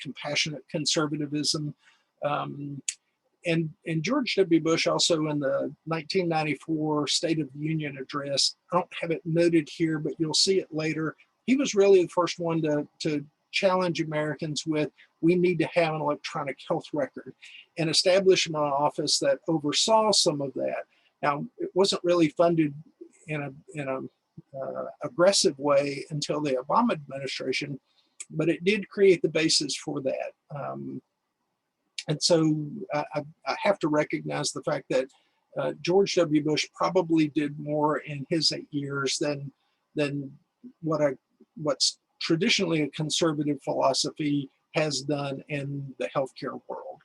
compassionate conservatism. And George W. Bush also in the 1994 State of the Union address, I don't have it noted here, but you'll see it later. He was really the first one to challenge Americans with, we need to have an electronic health record, and establish an office that oversaw some of that. Now, it wasn't really funded in a aggressive way until the Obama administration, but it did create the basis for that. And so I have to recognize the fact that George W. Bush probably did more in his 8 years than what's traditionally a conservative philosophy has done in the healthcare world.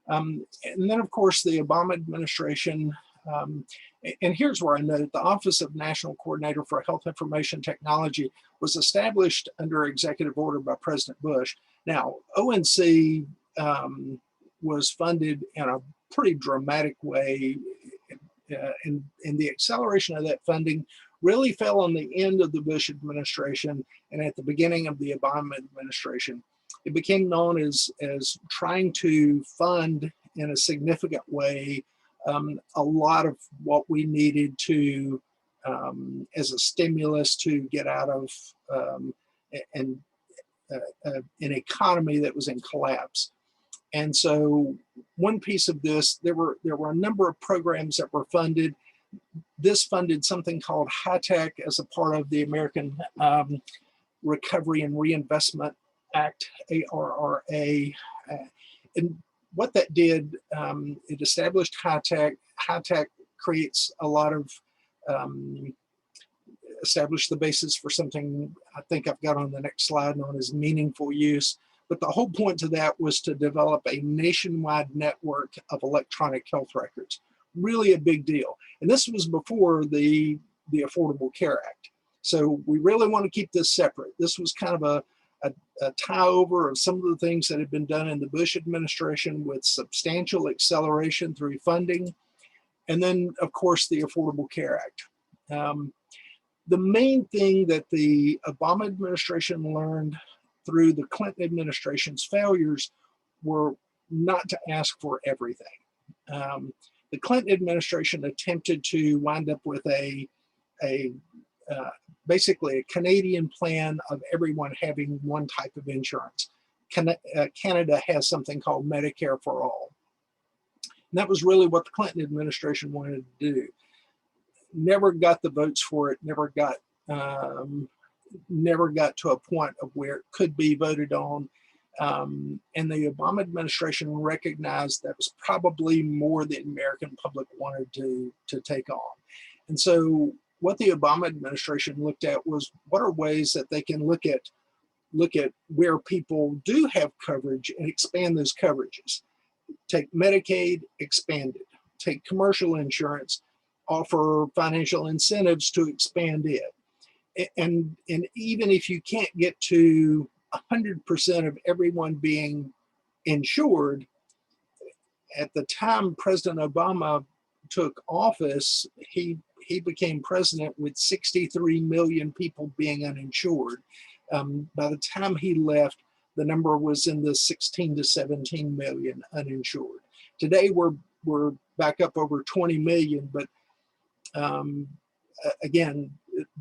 And then, of course, the Obama administration, and here's where I note the Office of National Coordinator for Health Information Technology was established under executive order by President Bush. Now, ONC was funded in a pretty dramatic way, and the acceleration of that funding really fell on the end of the Bush administration and at the beginning of the Obama administration. It became known as trying to fund in a significant way a lot of what we needed to, as a stimulus to get out of an economy that was in collapse. And so one piece of this, there were a number of programs that were funded. This funded something called HITECH as a part of the American Recovery and Reinvestment Act, ARRA. And what that did, it established HITECH. HITECH creates a lot of, established the basis for something I think I've got on the next slide known as meaningful use. But the whole point to that was to develop a nationwide network of electronic health records. Really a big deal. And this was before the Affordable Care Act. So we really want to keep this separate. This was kind of a tie over of some of the things that had been done in the Bush administration with substantial acceleration through funding. And then, of course, the Affordable Care Act. The main thing that the Obama administration learned through the Clinton administration's failures were not to ask for everything. The Clinton administration attempted to wind up with basically a Canadian plan of everyone having one type of insurance. Canada has something called Medicare for all. And that was really what the Clinton administration wanted to do. Never got the votes for it, never got to a point of where it could be voted on. And the Obama administration recognized that was probably more the American public wanted to take on. And so what the Obama administration looked at was, what are ways that they can look at where people do have coverage and expand those coverages. Take Medicaid, expand it. Take commercial insurance, offer financial incentives to expand it. And even if you can't get to 100% of everyone being insured, at the time President Obama took office, he became president with 63 million people being uninsured. By the time he left, the number was in the 16 to 17 million uninsured. Today we're back up over 20 million, but again,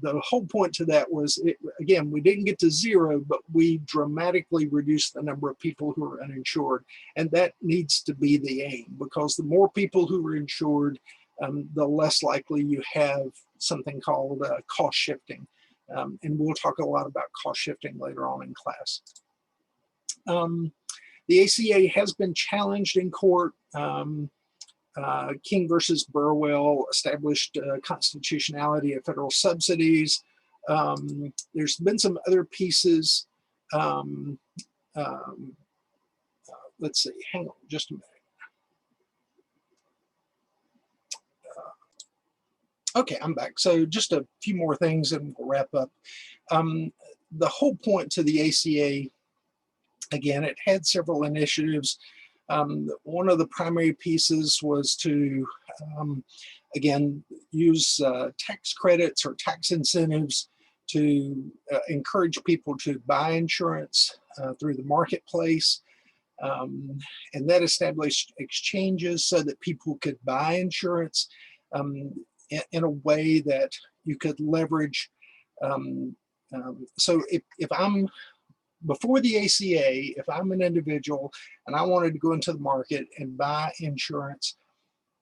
the whole point to that was, again, we didn't get to zero, but we dramatically reduced the number of people who are uninsured. And that needs to be the aim, because the more people who are insured, the less likely you have something called cost shifting. And we'll talk a lot about cost shifting later on in class. The ACA has been challenged in court. King versus Burwell established constitutionality of federal subsidies. There's been some other pieces. Let's see, hang on just a minute. Okay, I'm back. So just a few more things and we'll wrap up. The whole point to the ACA, again, it had several initiatives. One of the primary pieces was to, again, use tax credits or tax incentives to encourage people to buy insurance through the marketplace. And that established exchanges so that people could buy insurance in a way that you could leverage. So if I'm before the ACA, if I'm an individual and I wanted to go into the market and buy insurance,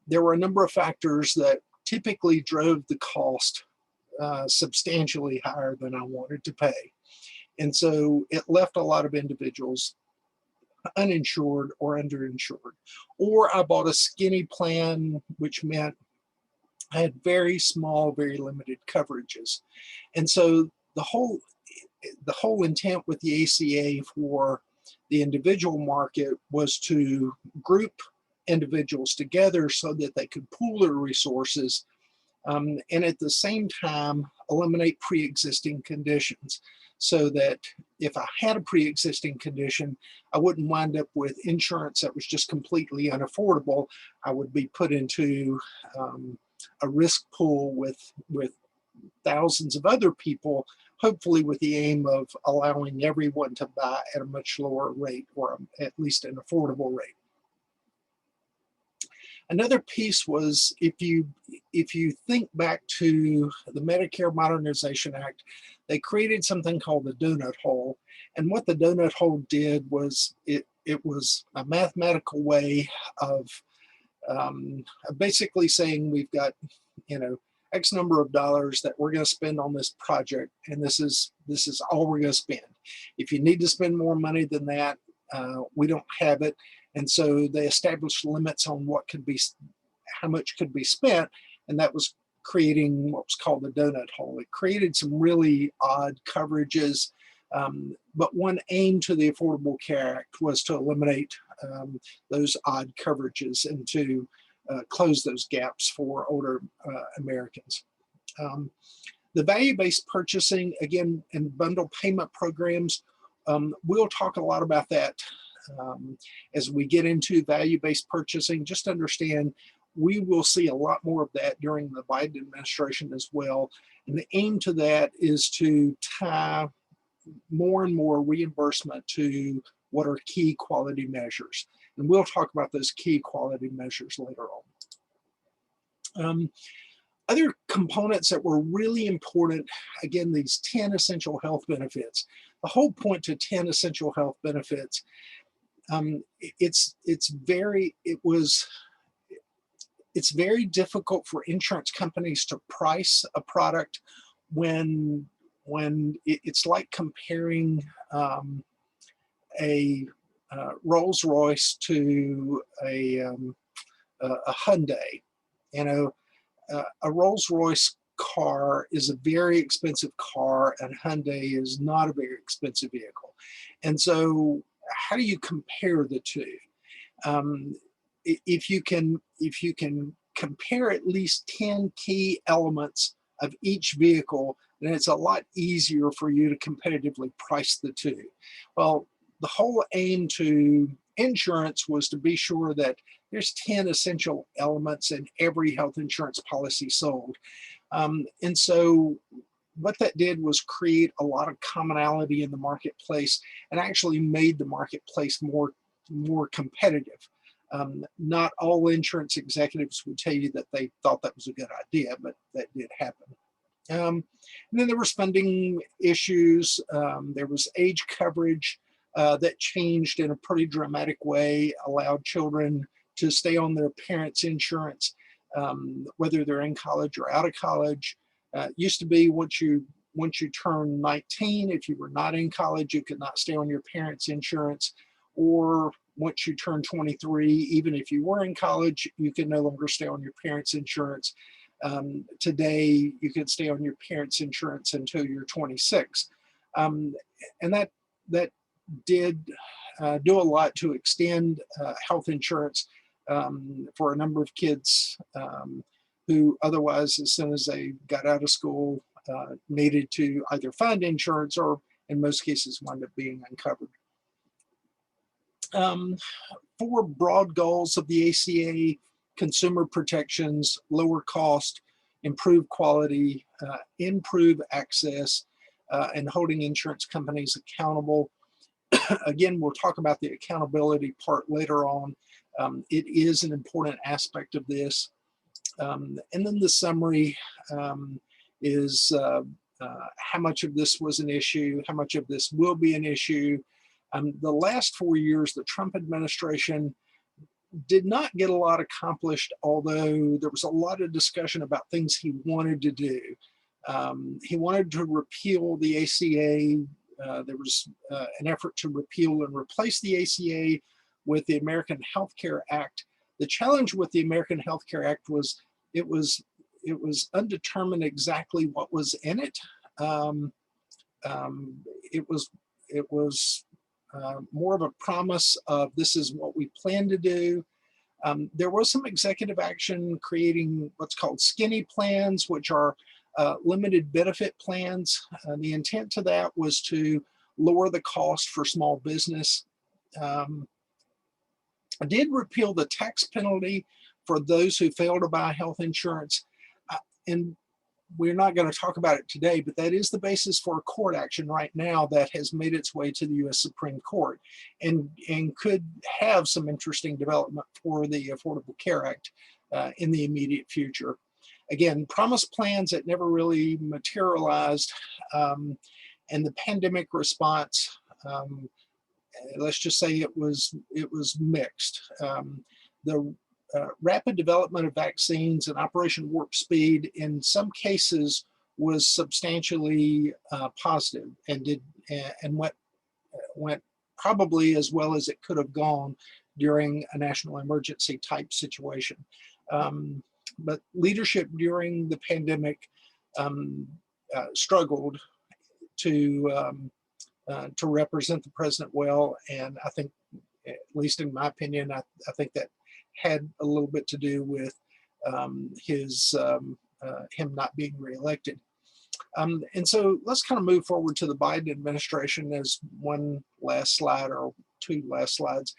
there were a number of factors that typically drove the cost substantially higher than I wanted to pay. And so it left a lot of individuals uninsured or underinsured. Or I bought a skinny plan, which meant I had very small, very limited coverages. And so the whole intent with the ACA for the individual market was to group individuals together so that they could pool their resources and at the same time eliminate pre-existing conditions, so that if I had a pre-existing condition, I wouldn't wind up with insurance that was just completely unaffordable. I would be put into a risk pool with thousands of other people, hopefully with the aim of allowing everyone to buy at a much lower rate, or at least an affordable rate. Another piece was, if you think back to the Medicare Modernization Act, they created something called the donut hole. And what the donut hole did was it was a mathematical way of basically saying we've got, X number of dollars that we're going to spend on this project, and this is all we're going to spend. If you need to spend more money than that, we don't have it. And so they established limits on how much could be spent, and that was creating what was called the donut hole. It created some really odd coverages, but one aim to the Affordable Care Act was to eliminate those odd coverages and to close those gaps for older Americans. The value-based purchasing, again, and bundle payment programs, we'll talk a lot about that as we get into value-based purchasing. Just understand, we will see a lot more of that during the Biden administration as well. And the aim to that is to tie more and more reimbursement to what are key quality measures. And we'll talk about those key quality measures later on. Other components that were really important, again, these 10 essential health benefits. The whole point to 10 essential health benefits, it's very difficult for insurance companies to price a product when it's like comparing a Rolls-Royce to a Hyundai. A Rolls-Royce car is a very expensive car, and Hyundai is not a very expensive vehicle. And so how do you compare the two? If you can compare at least 10 key elements of each vehicle, then it's a lot easier for you to competitively price the two. Well, the whole aim to insurance was to be sure that there's 10 essential elements in every health insurance policy sold. And so what that did was create a lot of commonality in the marketplace and actually made the marketplace more competitive. Not all insurance executives would tell you that they thought that was a good idea, but that did happen. And then there were spending issues. There was age coverage that changed in a pretty dramatic way, allowed children to stay on their parents' insurance, whether they're in college or out of college. Used to be once you turn 19, if you were not in college, you could not stay on your parents' insurance. Or once you turn 23, even if you were in college, you can no longer stay on your parents' insurance. Today, you can stay on your parents' insurance until you're 26. And that did do a lot to extend health insurance for a number of kids who otherwise, as soon as they got out of school, needed to either find insurance or in most cases wind up being uncovered. 4 broad goals of the ACA: consumer protections, lower cost, improve quality, improve access, and holding insurance companies accountable. Again, we'll talk about the accountability part later on. It is an important aspect of this. And then the summary is how much of this was an issue, how much of this will be an issue. The last 4 years, the Trump administration did not get a lot accomplished, although there was a lot of discussion about things he wanted to do. He wanted to repeal the ACA. There was an effort to repeal and replace the ACA with the American Health Care Act. The challenge with the American Health Care Act was it was undetermined exactly what was in it. It was more of a promise of this is what we plan to do. There was some executive action creating what's called skinny plans, which are limited benefit plans. The intent to that was to lower the cost for small business. I did repeal the tax penalty for those who fail to buy health insurance. And we're not going to talk about it today, but that is the basis for a court action right now that has made its way to the U.S. Supreme Court and could have some interesting development for the Affordable Care Act in the immediate future. Again, promised plans that never really materialized, and the pandemic response, let's just say it was mixed. The rapid development of vaccines and Operation Warp Speed in some cases was substantially positive and went probably as well as it could have gone during a national emergency type situation. But leadership during the pandemic struggled to represent the president well, and I think, at least in my opinion, I think that had a little bit to do with him not being reelected. And so let's kind of move forward to the Biden administration as one last slide or 2 last slides.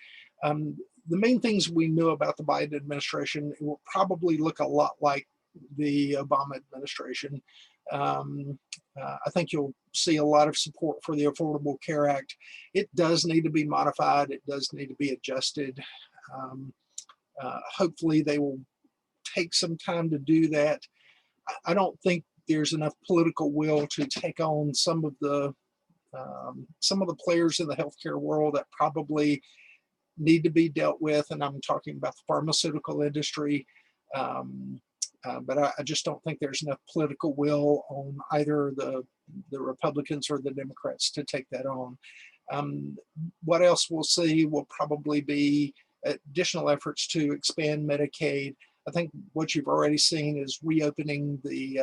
The main things we knew about the Biden administration, it will probably look a lot like the Obama administration. I think you'll see a lot of support for the Affordable Care Act. It does need to be modified. It does need to be adjusted. Hopefully they will take some time to do that. I don't think there's enough political will to take on some of the players in the healthcare world that probably need to be dealt with, and I'm talking about the pharmaceutical industry. But I just don't think there's enough political will on either the Republicans or the Democrats to take that on. What else we'll see will probably be additional efforts to expand Medicaid. I think what you've already seen is reopening the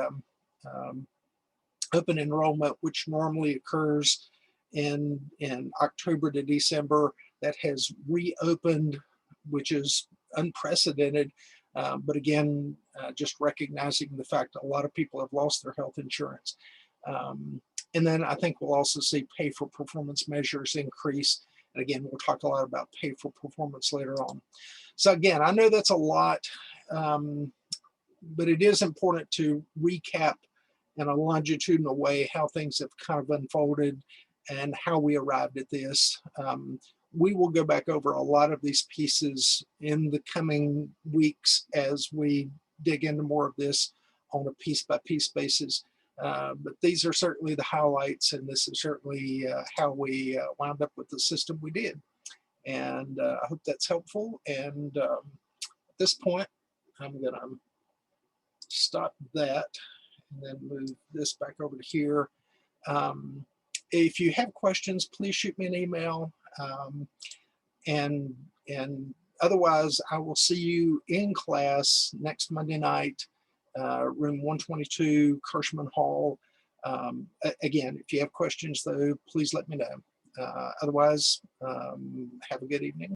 open enrollment, which normally occurs in October to December. That has reopened, which is unprecedented. But again, just recognizing the fact that a lot of people have lost their health insurance. And then I think we'll also see pay for performance measures increase. And again, we'll talk a lot about pay for performance later on. So again, I know that's a lot, but it is important to recap in a longitudinal way how things have kind of unfolded and how we arrived at this. We will go back over a lot of these pieces in the coming weeks as we dig into more of this on a piece-by-piece basis. But these are certainly the highlights, and this is certainly how we wound up with the system we did. And I hope that's helpful. And at this point, I'm going to stop that and then move this back over to here. If you have questions, please shoot me an email. And otherwise, I will see you in class next Monday night, room 122, Kirschman Hall. Again, if you have questions, though, please let me know. Otherwise, have a good evening.